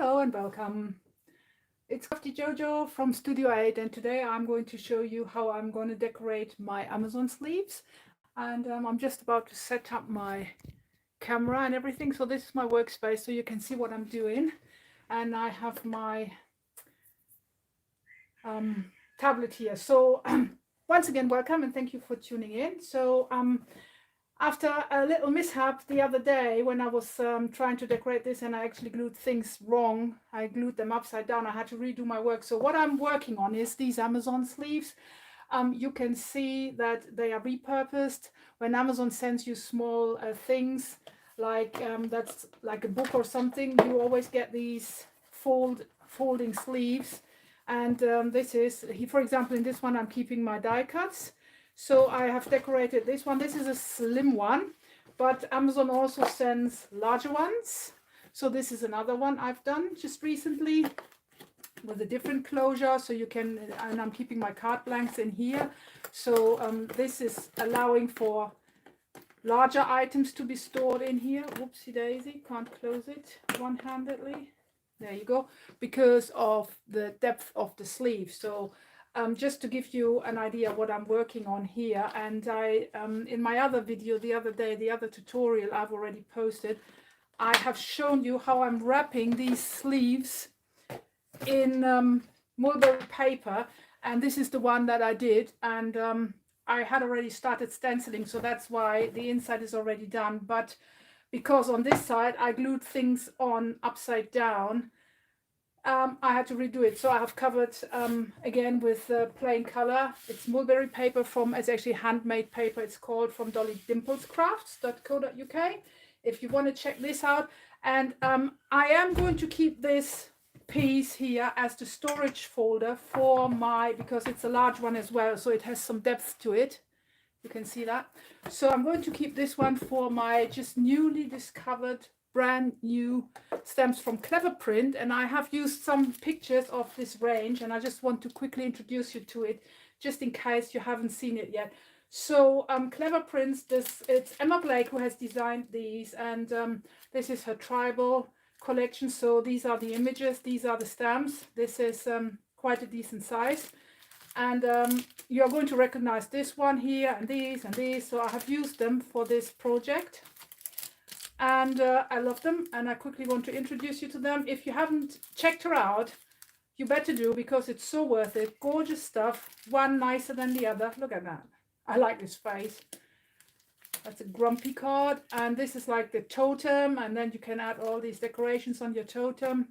Hello and welcome. It's Crafty Jojo from Studio 8, and today I'm going to show you how I'm going to decorate my Amazon sleeves. And I'm just about to set up my camera and everything. So this is my workspace, so you can see what I'm doing. And I have my tablet here. So once again, welcome and thank you for tuning in. So after a little mishap the other day when I was trying to decorate this and I actually glued things wrong, I glued them upside down, I had to redo my work. So what I'm working on is these Amazon sleeves. You can see that they are repurposed. When Amazon sends you small things like that's like a book or something, you always get these folding sleeves. And this is, for example, in this one I'm keeping my die cuts. So I have decorated this one. This is a slim one, but Amazon also sends larger ones. So this is another one I've done just recently with a different closure. So you can, and I'm keeping my card blanks in here. So this is allowing for larger items to be stored in here. Whoopsie daisy, can't close it one-handedly. There you go, because of the depth of the sleeve. So just to give you an idea what I'm working on here, and I in my other video the other day, the other tutorial I've already posted, I have shown you how I'm wrapping these sleeves in mulberry paper, and this is the one that I did, and I had already started stenciling, so that's why the inside is already done. But because on this side I glued things on upside down, I had to redo it. So I have covered again with plain color. It's mulberry paper it's actually handmade paper. It's called from dollydimplescrafts.co.uk if you want to check this out. And I am going to keep this piece here as the storage folder for because it's a large one as well, so it has some depth to it. You can see that. So I'm going to keep this one for my just newly discovered brand new stamps from Clever Print, and I have used some pictures of this range, and I just want to quickly introduce you to it just in case you haven't seen it yet. So Clever Prints, it's Emma Blake who has designed these, and this is her tribal collection. So these are the images, these are the stamps. This is quite a decent size, and you're going to recognize this one here and these and these. So I have used them for this project, and I love them, and I quickly want to introduce you to them. If you haven't checked her out, you better do, because it's so worth it. Gorgeous stuff, one nicer than the other. Look at that. I like this face. That's a grumpy card, and this is like the totem, and then you can add all these decorations on your totem.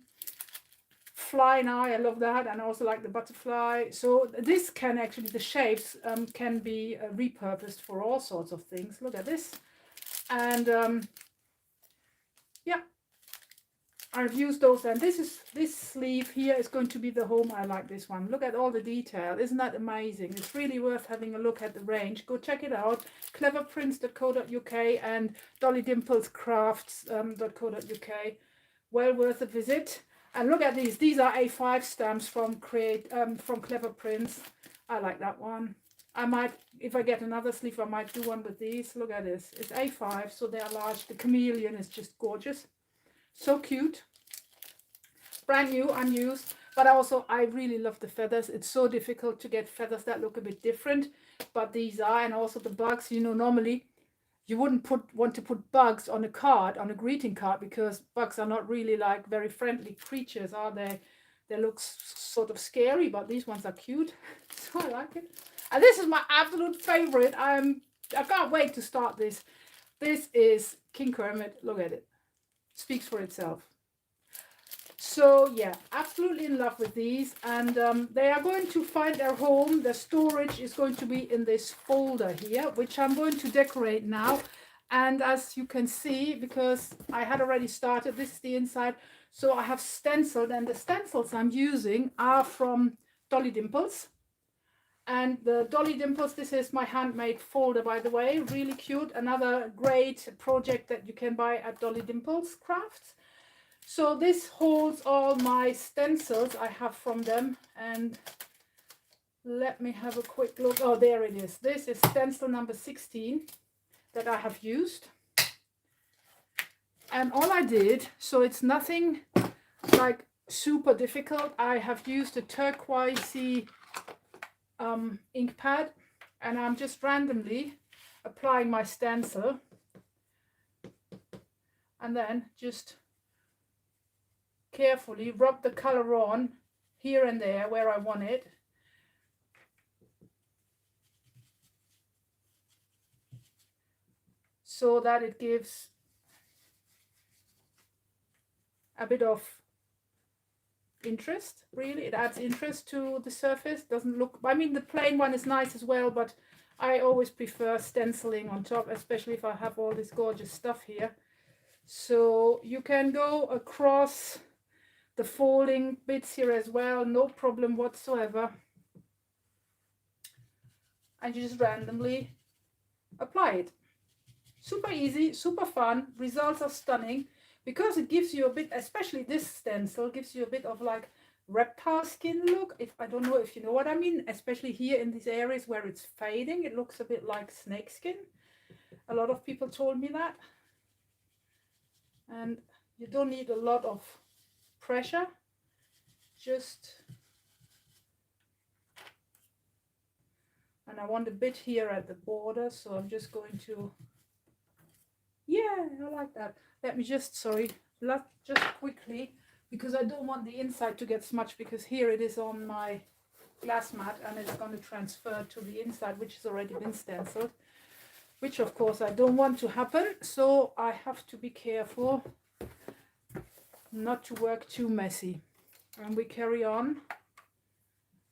Fly now, I love that, and I also like the butterfly. So this can actually, the shapes can be repurposed for all sorts of things. Look at this. And yeah, I've used those, and this sleeve here is going to be the home. I like this one. Look at all the detail. Isn't that amazing? It's really worth having a look at the range. Go check it out. cleverprints.co.uk and dollydimplescrafts.co.uk. Well worth a visit. And look at these. These are A5 stamps from Clever Prints. I like that one. I might, if I get another sleeve, I might do one with these. Look at this. It's A5, so they are large. The chameleon is just gorgeous. So cute. Brand new, unused. But also, I really love the feathers. It's so difficult to get feathers that look a bit different. But these are, and also the bugs. You know, normally you wouldn't want to put bugs on a card, on a greeting card, because bugs are not really like very friendly creatures, are they? They look sort of scary, but these ones are cute. So I like it. And this is my absolute favorite. I can't wait to start this. This is King Kermit. Look at it. Speaks for itself. So yeah, absolutely in love with these. And they are going to find their home. The storage is going to be in this folder here, which I'm going to decorate now. And as you can see, because I had already started, this is the inside. So I have stenciled, and the stencils I'm using are from Dolly Dimples. And the Dolly Dimples, this is my handmade folder, by the way, really cute. Another great project that you can buy at Dolly Dimples Crafts. So this holds all my stencils I have from them, and let me have a quick look. Oh, there it is. This is stencil number 16 that I have used. And all I did, so it's nothing like super difficult. I have used a turquoisey ink pad, and I'm just randomly applying my stencil and then just carefully rub the color on here and there where I want it. So that it gives a bit of interest, really. It adds interest to the surface. Doesn't look, I mean, the plain one is nice as well, but I always prefer stenciling on top, especially if I have all this gorgeous stuff here. So you can go across the folding bits here as well, no problem whatsoever. And you just randomly apply it. Super easy, super fun. Results are stunning because it gives you a bit, especially this stencil gives you a bit of like reptile skin look. If I don't know if you know what I mean, especially here in these areas where it's fading, it looks a bit like snake skin. A lot of people told me that. And you don't need a lot of pressure, just, and I want a bit here at the border, so I'm just going to, yeah, I like that. Let me just, sorry, just quickly, because I don't want the inside to get smudged, because here it is on my glass mat and it's going to transfer to the inside, which has already been stenciled, which of course I don't want to happen, so I have to be careful not to work too messy. And we carry on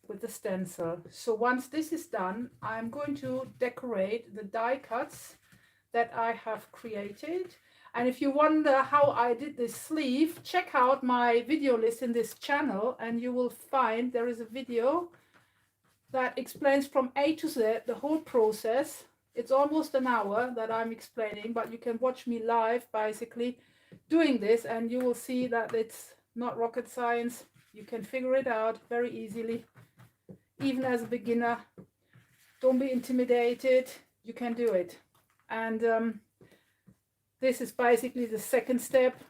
with the stencil. So once this is done, I'm going to decorate the die cuts that I have created. And if you wonder how I did this sleeve, check out my video list in this channel and you will find there is a video that explains from A to Z the whole process. It's almost an hour that I'm explaining, but you can watch me live basically doing this and you will see that it's not rocket science. You can figure it out very easily, even as a beginner. Don't be intimidated, you can do it. And this is basically the second step,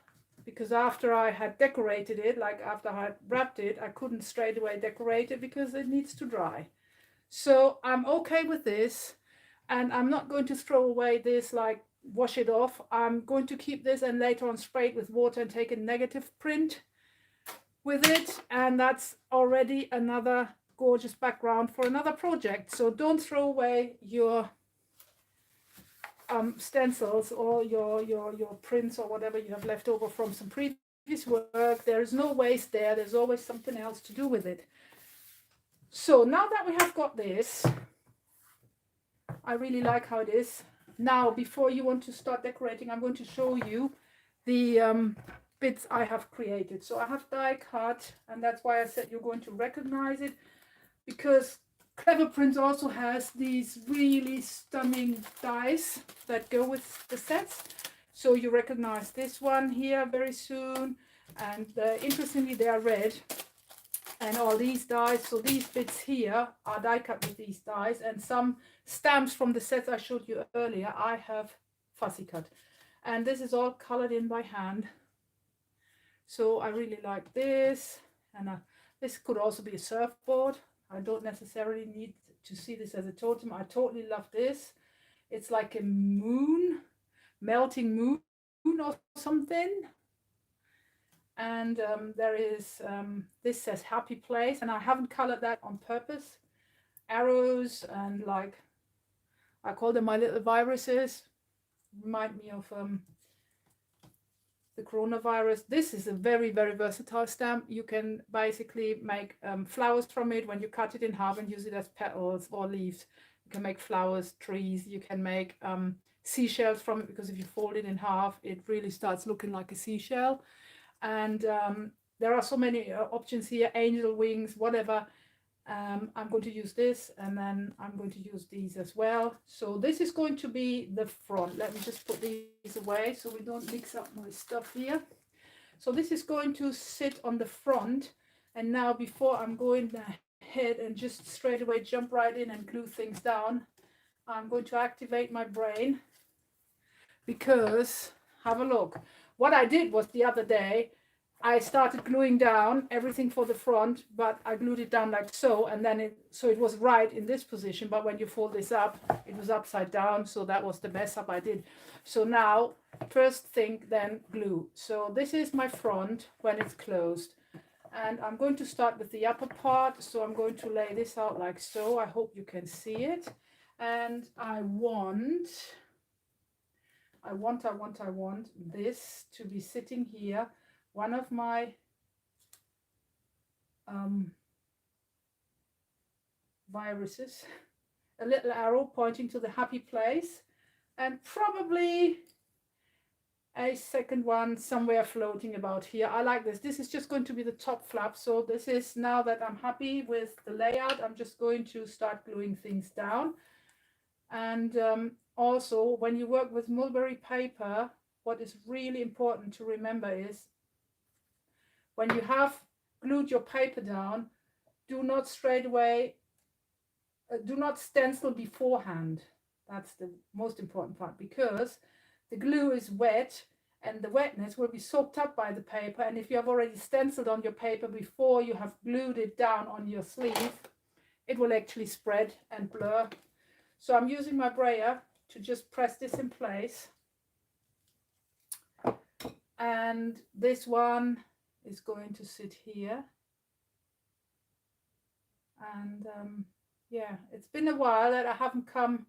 because after I had decorated it, like after I had wrapped it, I couldn't straight away decorate it because it needs to dry. So I'm okay with this, and I'm not going to throw away this, like wash it off. I'm going to keep this and later on spray it with water and take a negative print with it, and that's already another gorgeous background for another project. So don't throw away your stencils or your prints or whatever you have left over from some previous work. There is no waste there. There's always something else to do with it. So now that we have got this, I really like how it is. Now, before you want to start decorating, I'm going to show you the bits I have created. So I have die cut, and that's why I said you're going to recognize it, because Clever Prints also has these really stunning dies that go with the sets. So you recognize this one here very soon, and interestingly they are red, and all these dies. So these bits here are die cut with these dies, and some stamps from the sets I showed you earlier I have fussy cut, and this is all colored in by hand. So I really like this, and this could also be a surfboard. I don't necessarily need to see this as a totem. I totally love this. It's like a moon, melting moon or something. And there is, this says happy place, and I haven't colored that on purpose. Arrows and, like, I call them my little viruses. Remind me of the coronavirus. This is a very, very versatile stamp. You can basically make flowers from it when you cut it in half and use it as petals or leaves. You can make flowers, trees. You can make seashells from it, because if you fold it in half, it really starts looking like a seashell. And there are so many options here, angel wings, whatever. I'm going to use this, and then I'm going to use these as well. So this is going to be the front. Let me just put these away so we don't mix up my stuff here. So this is going to sit on the front. And now, before I'm going ahead and just straight away jump right in and glue things down, I'm going to activate my brain, because have a look. What I did was the other day, I started gluing down everything for the front, but I glued it down like so, and then it was right in this position, but when you fold this up, it was upside down, so that was the mess up I did. So now, first think, then glue. So this is my front when it's closed, and I'm going to start with the upper part, so I'm going to lay this out like so. I hope you can see it, and I want this to be sitting here. One of my viruses, a little arrow pointing to the happy place, and probably a second one somewhere floating about here. I like this. This is just going to be the top flap. So this is, now that I'm happy with the layout, I'm just going to start gluing things down. And also, when you work with mulberry paper, what is really important to remember is when you have glued your paper down, do not straight away, do not stencil beforehand. That's the most important part, because the glue is wet and the wetness will be soaked up by the paper. And if you have already stenciled on your paper before you have glued it down on your sleeve, it will actually spread and blur. So I'm using my brayer to just press this in place. And this one is going to sit here. And yeah, it's been a while that I haven't come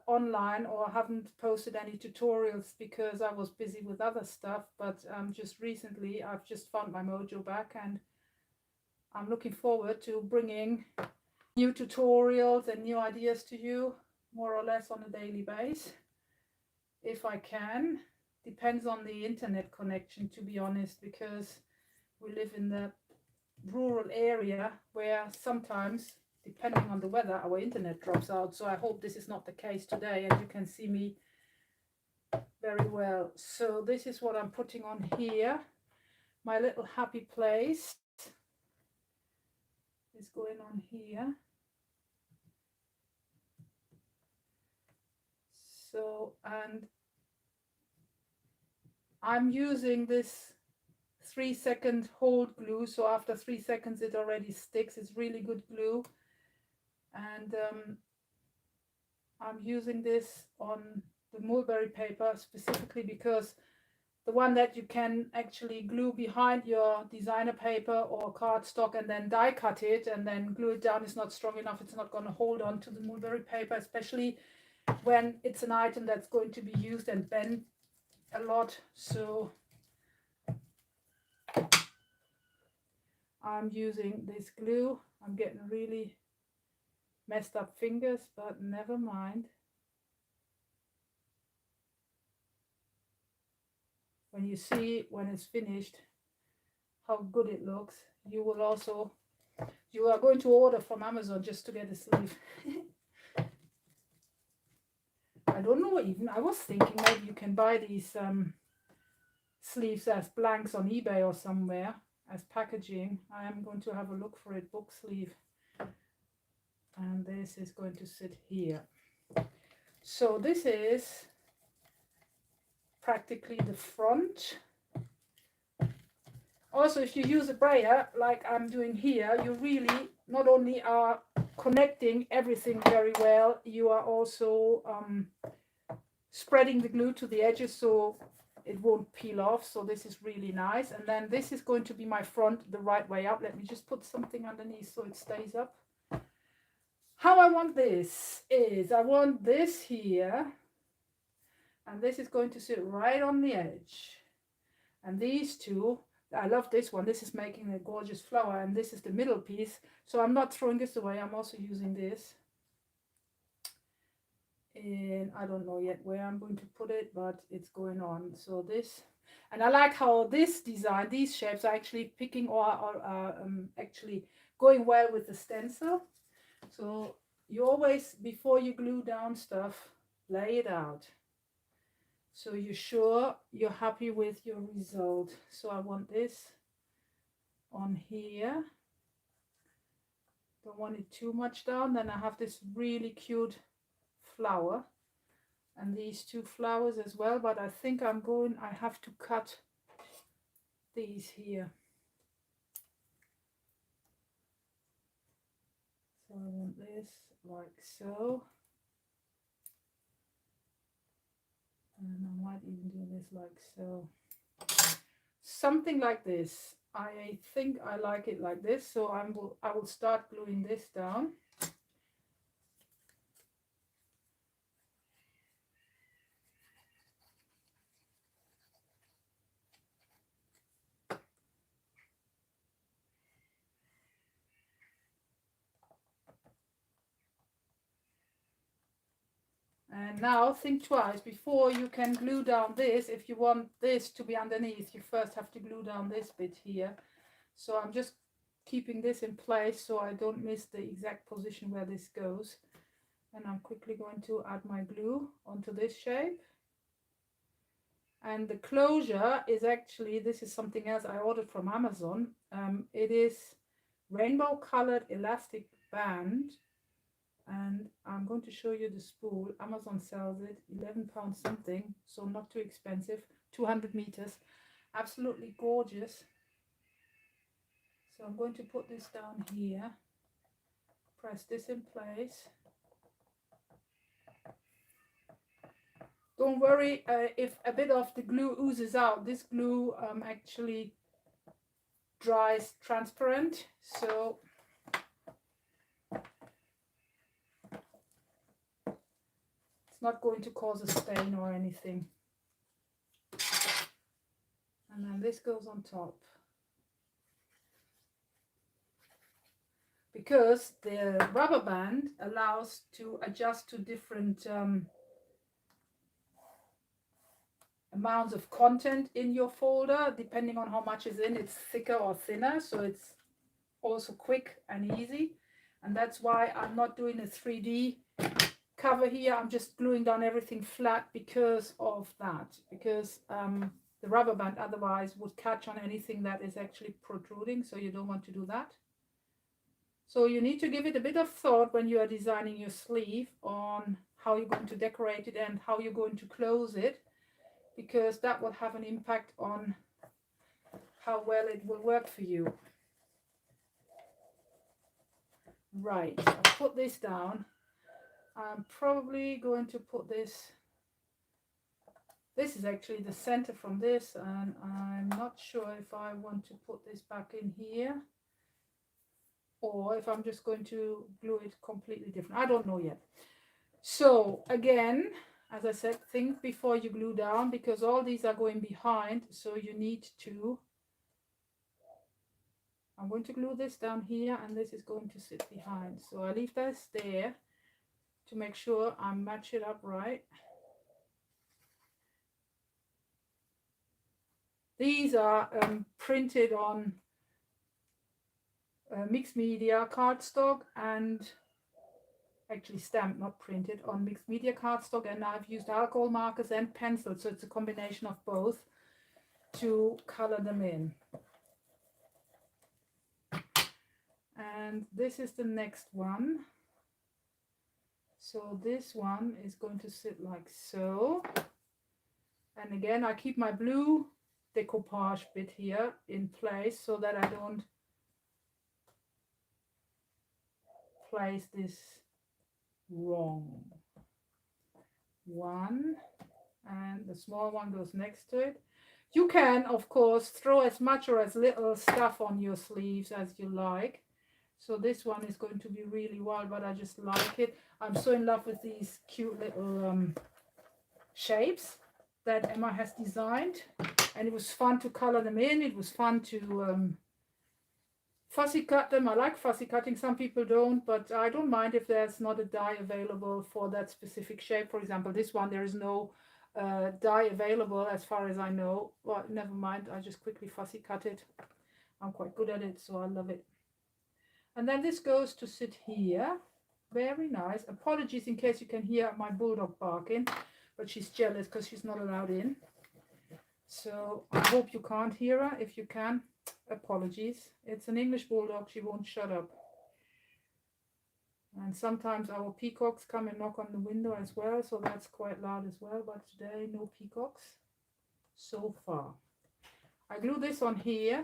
online or haven't posted any tutorials because I was busy with other stuff, but just recently I've just found my mojo back, and I'm looking forward to bringing new tutorials and new ideas to you more or less on a daily basis, if I can. Depends on the internet connection, to be honest, because we live in the rural area where sometimes, depending on the weather, our internet drops out. So I hope this is not the case today and you can see me very well. So this is what I'm putting on here. My little happy place is going on here. So, and I'm using this 3-second hold glue, so after 3 seconds it already sticks. It's really good glue. And I'm using this on the mulberry paper specifically because the one that you can actually glue behind your designer paper or cardstock and then die cut it and then glue it down is not strong enough. It's not going to hold on to the mulberry paper, especially when it's an item that's going to be used and bent a lot. So I'm using this glue. I'm getting really messed up fingers, but never mind. When you see when it's finished how good it looks, you will also, you are going to order from Amazon just to get a sleeve. I don't know, even I was thinking maybe you can buy these sleeves as blanks on eBay or somewhere as packaging. I am going to have a look for it. Book sleeve, and this is going to sit here. So this is practically the front. Also, if you use a brayer like I'm doing here, you really not only are connecting everything very well, you are also spreading the glue to the edges so it won't peel off. So this is really nice. And then this is going to be my front the right way up. Let me just put something underneath so it stays up. How I want this is, I want this here, and this is going to sit right on the edge. And these two, I love this one. This is making a gorgeous flower, and this is the middle piece. So I'm not throwing this away. I'm also using this. And I don't know yet where I'm going to put it, but it's going on. So this, and I like how this design, these shapes are actually picking or actually going well with the stencil. So you always, before you glue down stuff, lay it out so you're sure you're happy with your result. So I want this on here. Don't want it too much down. Then I have this really cute flower and these two flowers as well, but I think I have to cut these here. So I want this like so. And I might even do this like so. Something like this. I think I like it like this, so I will start gluing this down. And now think twice before you can glue down this. If you want this to be underneath, you first have to glue down this bit here. So I'm just keeping this in place so I don't miss the exact position where this goes. And I'm quickly going to add my glue onto this shape. And the closure is actually, this is something else I ordered from Amazon. It is rainbow colored elastic band. And I'm going to show you the spool. Amazon sells it, £11 something, so not too expensive, 200 meters, absolutely gorgeous. So I'm going to put this down here, press this in place. Don't worry if a bit of the glue oozes out. This glue actually dries transparent, so it's not going to cause a stain or anything. And then this goes on top. Because the rubber band allows to adjust to different amounts of content in your folder, depending on how much is in. It's thicker or thinner, so it's also quick and easy. And that's why I'm not doing a 3D cover here. I'm just gluing down everything flat because of that, because the rubber band otherwise would catch on anything that is actually protruding, so you don't want to do that. So you need to give it a bit of thought when you are designing your sleeve on how you're going to decorate it and how you're going to close it, because that will have an impact on how well it will work for you. Right, I'll put this down. I'm probably going to put this is actually the center from this, and I'm not sure if I want to put this back in here or if I'm just going to glue it completely different. I don't know yet. So again, as I said, think before you glue down, because all these are going behind, so you need to, I'm going to glue this down here and this is going to sit behind. So I leave this there to make sure I match it up right. These are printed on mixed media cardstock, and actually stamped, not printed, on mixed media cardstock, and I've used alcohol markers and pencils, so it's a combination of both to color them in. And this is the next one. So this one is going to sit like so, and again I keep my blue decoupage bit here in place so that I don't place this wrong. One, and the small one goes next to it. You can of course throw as much or as little stuff on your sleeves as you like. So this one is going to be really wild, but I just like it. I'm so in love with these cute little shapes that Emma has designed, and it was fun to color them in. It was fun to fussy cut them. I like fussy cutting. Some people don't, but I don't mind if there's not a die available for that specific shape. For example, this one, there is no die available as far as I know. Well, never mind, I just quickly fussy cut it. I'm quite good at it, so I love it. And then this goes to sit here. Very nice. Apologies in case you can hear my bulldog barking, but she's jealous because she's not allowed in. So I hope you can't hear her. If you can, apologies. It's an English bulldog. She won't shut up. And sometimes our peacocks come and knock on the window as well, so that's quite loud as well. But today, no peacocks so far. I glue this on here,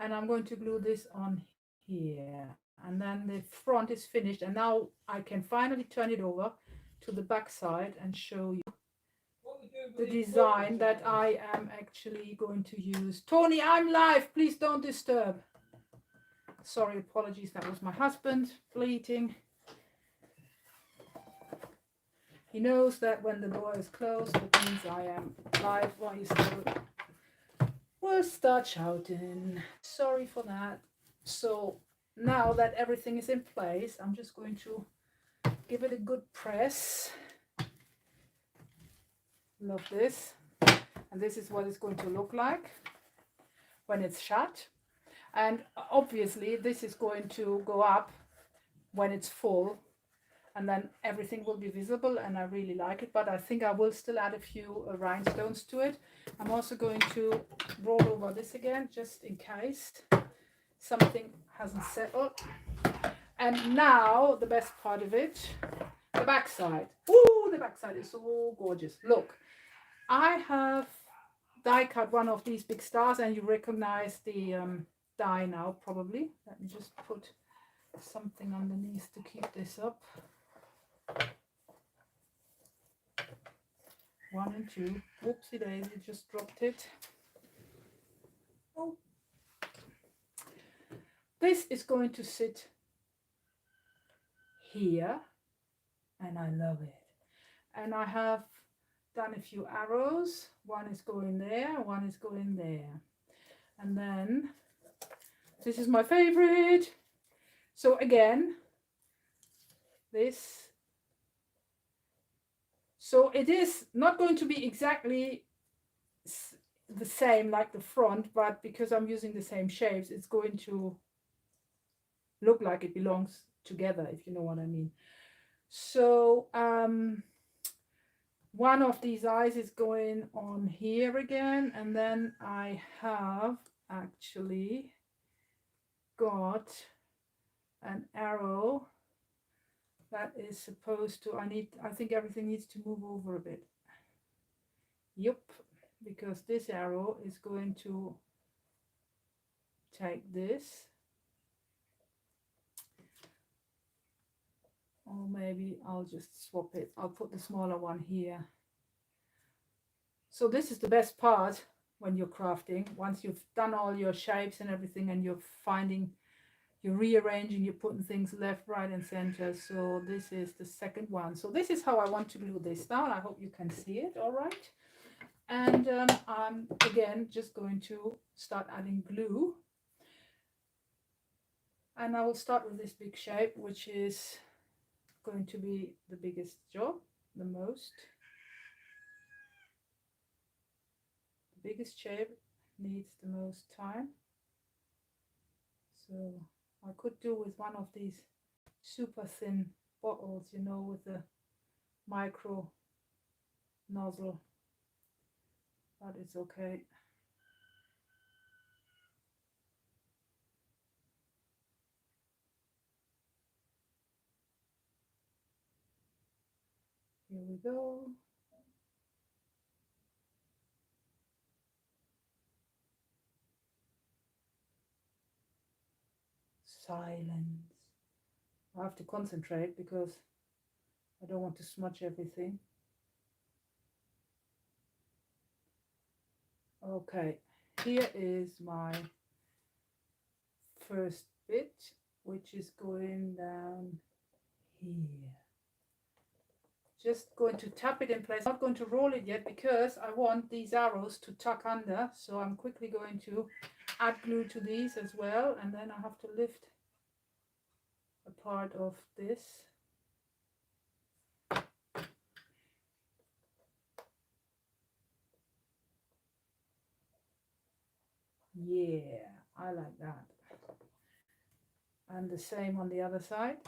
and I'm going to glue this on here, and then the front is finished, and now I can finally turn it over to the back side and show you the design that I am actually going to use. Tony, I'm live, please don't disturb. Sorry, apologies, that was my husband bleating. He knows that when the door is closed, it means I am live while he still will start shouting. Sorry for that. So now that everything is in place, I'm just going to give it a good press. Love this. And this is what it's going to look like when it's shut. And obviously this is going to go up when it's full, and then everything will be visible, and I really like it, but I think I will still add a few rhinestones to it. I'm also going to roll over this again, just in case something hasn't settled. And now the best part of it, the back side. Ooh, the back side is so gorgeous. Look, I have die cut one of these big stars, and you recognize the die now probably. Let me just put something underneath to keep this up. 1 and 2. Whoopsie daisy, just dropped it. Oh. This is going to sit here, and I love it. And I have done a few arrows. One is going there, one is going there. And then this is my favorite. So again, this. So it is not going to be exactly the same like the front, but because I'm using the same shapes, it's going to look like it belongs together, if you know what I mean. So one of these eyes is going on here again, and then I have actually got an arrow that is supposed to, I think everything needs to move over a bit. Yep, because this arrow is going to take this. Or maybe I'll just swap it. I'll put the smaller one here. So this is the best part when you're crafting. Once you've done all your shapes and everything, and you're rearranging, you're putting things left, right, and center. So this is the second one. So this is how I want to glue this down. I hope you can see it all right. And I'm again just going to start adding glue. And I will start with this big shape, which is going to be the biggest job, the most. The biggest shape needs the most time. So I could do with one of these super thin bottles, you know, with the micro nozzle, but it's okay. Here we go. Silence. I have to concentrate because I don't want to smudge everything. Okay, here is my first bit, which is going down here. Just going to tap it in place. I'm not going to roll it yet because I want these arrows to tuck under. So I'm quickly going to add glue to these as well, and then I have to lift a part of this. Yeah, I like that. And the same on the other side.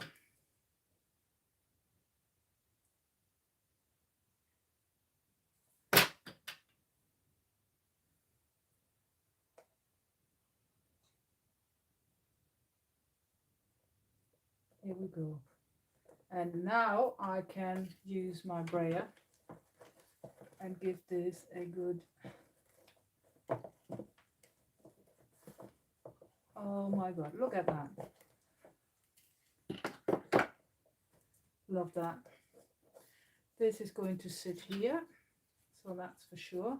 Here we go. And now I can use my brayer and give this a good Oh my God, look at that. Love that. This is going to sit here, so that's for sure.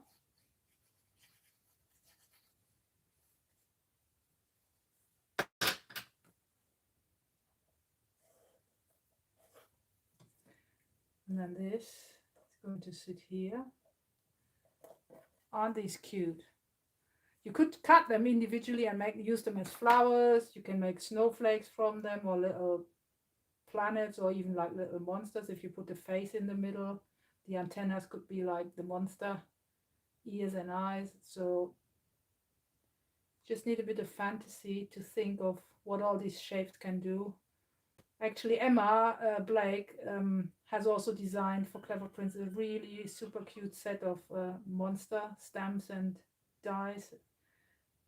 And then this is going to sit here. Aren't these cute? You could cut them individually and use them as flowers. You can make snowflakes from them, or little planets, or even like little monsters if you put the face in the middle. The antennas could be like the monster ears and eyes. So just need a bit of fantasy to think of what all these shapes can do. Actually, Emma Blake has also designed for Clever Prints a really super cute set of monster stamps and dies.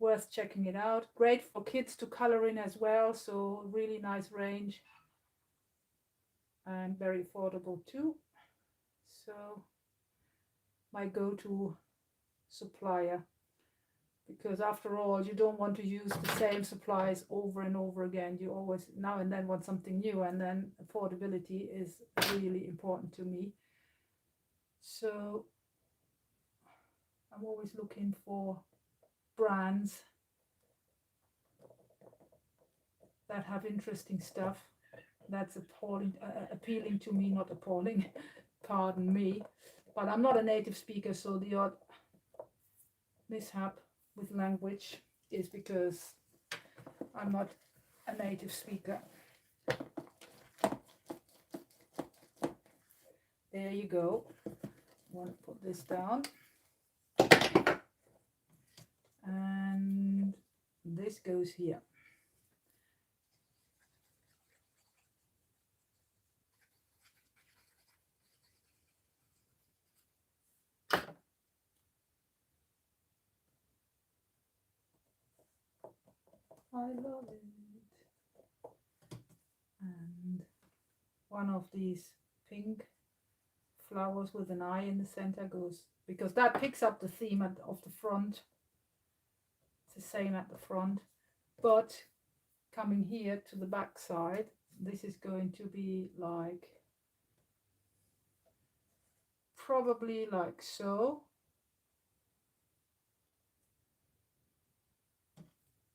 Worth checking it out. Great for kids to color in as well, so really nice range and very affordable too. So my go-to supplier, because after all, you don't want to use the same supplies over and over again. You always now and then want something new, and then affordability is really important to me. So I'm always looking for brands that have interesting stuff that's appealing to me, not appalling, pardon me. But I'm not a native speaker, so the odd mishap with language is because I'm not a native speaker. There you go. I want to put this down. And this goes here. I love it. And one of these pink flowers with an eye in the center goes, because that picks up the theme of the front. It's the same at the front, but coming here to the back side, this is going to be like, probably like so.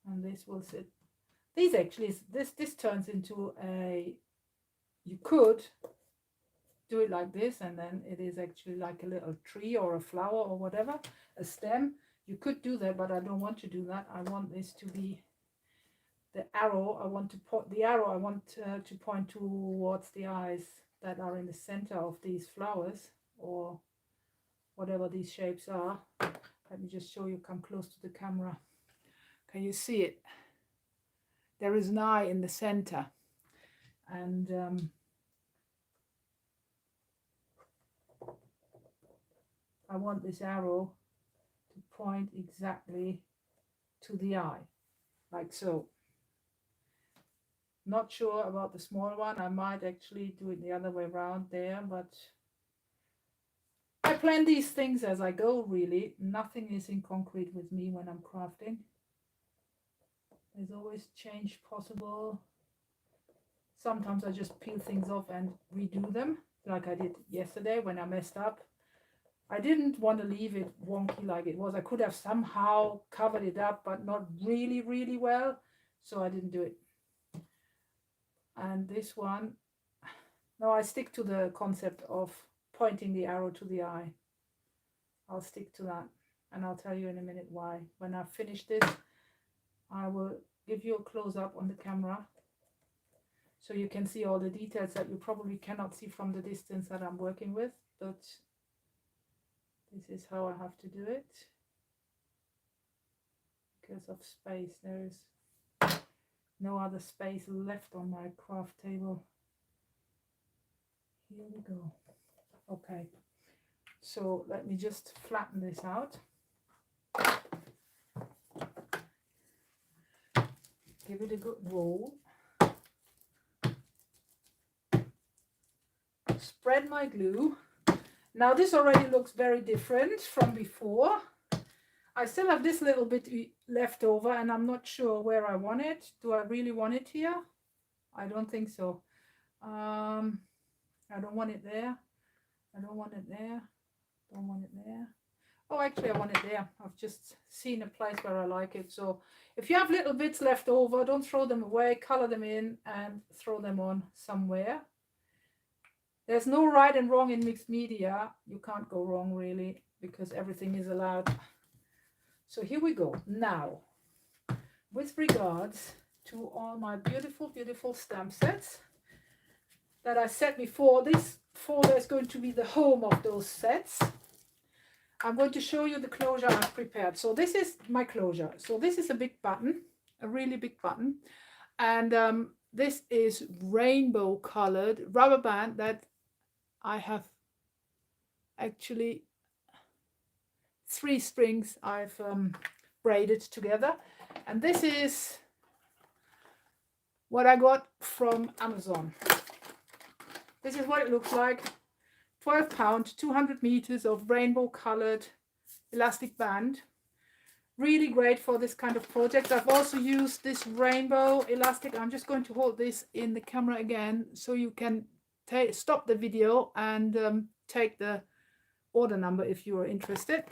And this will sit. These actually, this turns into a, you could do it like this, and then it is actually like a little tree or a flower or whatever, a stem. You could do that, but I don't want to do that. I want this to be the arrow. I want to put the arrow. I want to point towards the eyes that are in the center of these flowers, or whatever these shapes are. Let me just show you, come close to the camera. Can you see it? There is an eye in the center, and I want this arrow to point exactly to the eye, like so. Not sure about the small one. I might actually do it the other way around there, but I plan these things as I go, really. Nothing is in concrete with me when I'm crafting. There's always change possible. Sometimes I just peel things off and redo them, like I did yesterday when I messed up. I didn't want to leave it wonky like it was. I could have somehow covered it up, but not really, really well. So I didn't do it. And this one, no, I stick to the concept of pointing the arrow to the eye. I'll stick to that. And I'll tell you in a minute why. When I've finished this, I will give you a close-up on the camera, so you can see all the details that you probably cannot see from the distance that I'm working with, but this is how I have to do it. Because of space, there is no other space left on my craft table. Here we go. Okay, so let me just flatten this out. Give it a good roll. Spread my glue. Now this already looks very different from before. I still have this little bit left over, and I'm not sure where I want it. Do I really want it here? I don't think so. I don't want it there. I don't want it there. Don't want it there. Oh, actually, I want it there. I've just seen a place where I like it. So if you have little bits left over, don't throw them away. Color them in and throw them on somewhere. There's no right and wrong in mixed media. You can't go wrong, really, because everything is allowed. So here we go. Now, with regards to all my beautiful, beautiful stamp sets that I said before, this folder is going to be the home of those sets. I'm going to show you the closure I've prepared. So this is my closure. So this is a big button, a really big button. And this is rainbow colored rubber band that I have actually 3 strings I've braided together. And this is what I got from Amazon. This is what it looks like. 12 pound, 200 meters of rainbow colored elastic band. Really great for this kind of project. I've also used this rainbow elastic. I'm just going to hold this in the camera again so you can stop the video and take the order number if you are interested.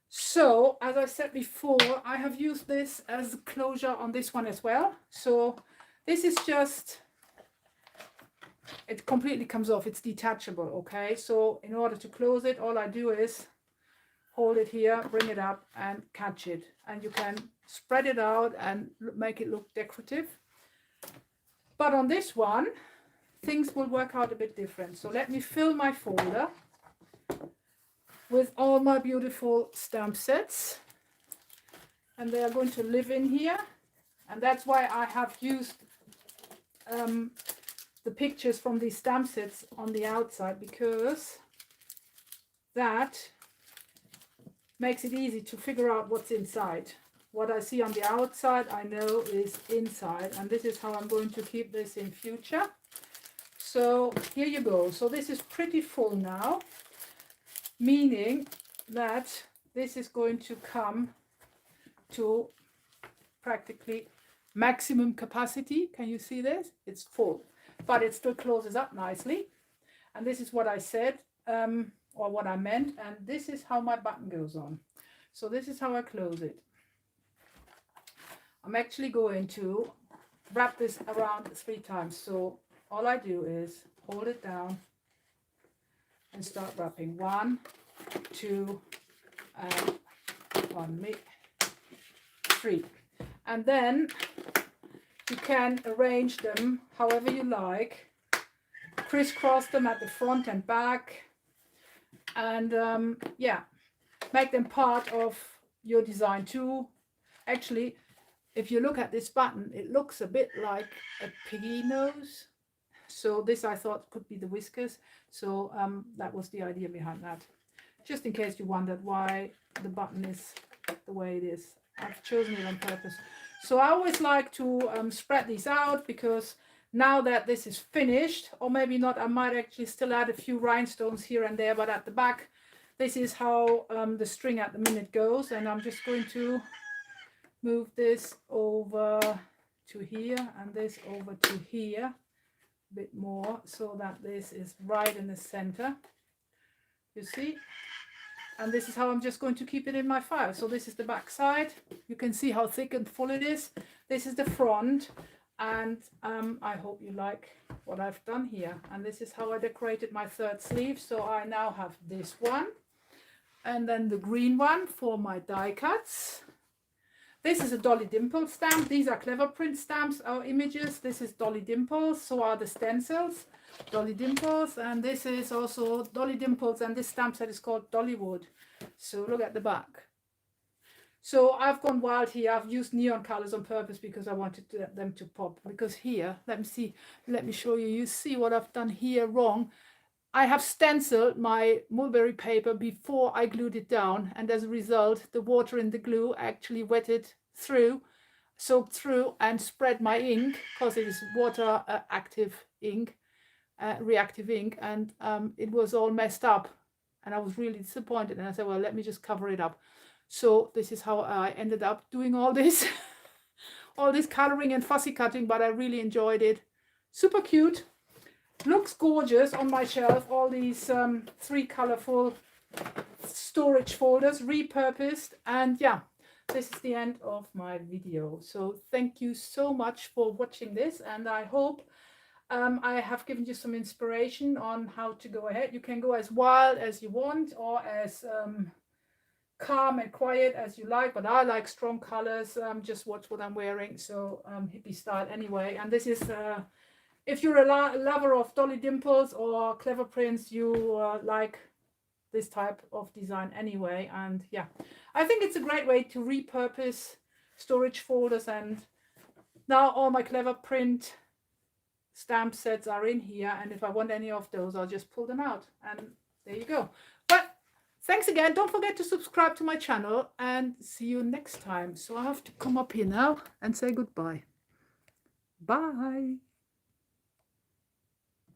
So as I said before, I have used this as closure on this one as well. So this is just, it completely comes off, it's detachable. Okay, so in order to close it, all I do is hold it here, bring it up and catch it, and you can spread it out and make it look decorative. But on this one things will work out a bit different. So let me fill my folder with all my beautiful stamp sets, and they are going to live in here. And that's why I have used the pictures from these stamp sets on the outside, because that makes it easy to figure out what's inside. What I see on the outside I know is inside, and this is how I'm going to keep this in future. So here you go. So this is pretty full now, meaning that this is going to come to practically maximum capacity. Can you see this? It's full, but it still closes up nicely. And this is what I said, or what I meant, and this is how my button goes on. So this is how I close it. I'm actually going to wrap this around 3 times. So all I do is hold it down and start wrapping. 1, 2, and 1, 3. And then you can arrange them however you like, crisscross them at the front and back, and yeah, make them part of your design too. Actually, if you look at this button, it looks a bit like a piggy nose. So this I thought could be the whiskers. So that was the idea behind that. Just in case you wondered why the button is the way it is. I've chosen it on purpose. So I always like to spread these out, because now that this is finished, or maybe not, I might actually still add a few rhinestones here and there, but at the back, this is how the string at the minute goes. And I'm just going to move this over to here and this over to here a bit more, so that this is right in the center, you see. And this is how I'm just going to keep it in my file. So this is the back side. You can see how thick and full it is. This is the front, and I hope you like what I've done here. And this is how I decorated my 3rd sleeve. So I now have this one, and then the green one for my die cuts. This is a Dolly Dimple stamp. These are Clever Print stamps or images. This is Dolly Dimples. So are the stencils, Dolly Dimples. And this is also Dolly Dimples. And this stamp set is called Dollywood. So look at the back. So I've gone wild here. I've used neon colors on purpose because I wanted them to pop. Because here, let me show you. You see what I've done here wrong. I have stenciled my mulberry paper before I glued it down, and as a result the water in the glue actually wetted through, soaked through, and spread my ink, because it is water active ink, reactive ink, and it was all messed up, and I was really disappointed, and I said, well, let me just cover it up. So this is how I ended up doing all this all this coloring and fussy cutting, but I really enjoyed it. Super cute, looks gorgeous on my shelf. All these 3 colorful storage folders repurposed. And yeah, this is the end of my video. So thank you so much for watching this, and I hope I have given you some inspiration on how to go ahead. You can go as wild as you want, or as calm and quiet as you like, but I like strong colors. Just watch what I'm wearing. So hippie style anyway. And this is if you're a lover of Dolly Dimples or clever prints, you like this type of design anyway. And yeah, I think it's a great way to repurpose storage folders. And now all my clever print stamp sets are in here, and if I want any of those, I'll just pull them out, and there you go. But thanks again. Don't forget to subscribe to my channel, and see you next time. So I have to come up here now and say goodbye. Bye.